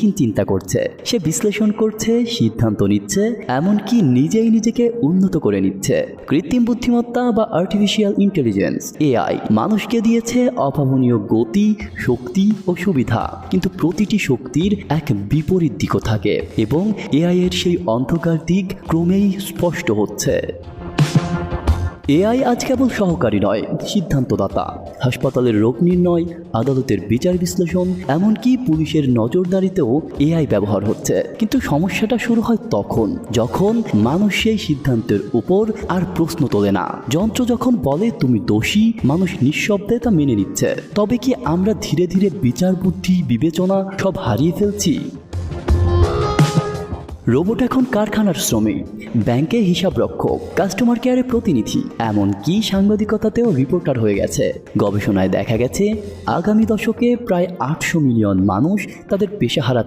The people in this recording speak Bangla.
চিন্তা করছে, সে বিশ্লেষণ করছে, সিদ্ধান্ত নিচ্ছে, এমনকি নিজেই নিজেকে উন্নত করে নিচ্ছে। কৃত্রিম বুদ্ধিমত্তা বা আর্টিফিশিয়াল ইন্টেলিজেন্স এআই মানুষকে দিয়েছে অভাবনীয় গতি, শক্তি ও সুবিধা, কিন্তু প্রতিটি শক্তির এক বিপরীত দিকও থাকে এবং এআই এর সেই অন্ধকার দিক ক্রমেই স্পষ্ট হচ্ছে। এআই আজ কেবল সহকারী নয়, সিদ্ধান্তদাতা। হাসপাতালের রোগ নির্ণয়, আদালতের বিচার বিশ্লেষণ, এমনকি পুলিশের নজরদারিতেও এআই ব্যবহার হচ্ছে। কিন্তু সমস্যাটা শুরু হয় তখন যখন মানুষ সেই সিদ্ধান্তের উপর আর প্রশ্ন তোলে না। যন্ত্র যখন বলে তুমি দোষী, মানুষ নিঃশব্দে তা মেনে নিচ্ছে। তবে কি আমরা ধীরে ধীরে বিচার বুদ্ধি, বিবেচনা সব হারিয়ে ফেলছি? রোবট এখন কারখানার শ্রমিক, ব্যাংকে হিসাবরক্ষক, কাস্টমার কেয়ারে প্রতিনিধি, এমনকি সাংবাদিকতাতেও রিপোর্টার হয়ে গেছে। গবেষণায় দেখা গেছে আগামী দশকে প্রায় 800 মিলিয়ন মানুষ তাদের পেশা হারাতে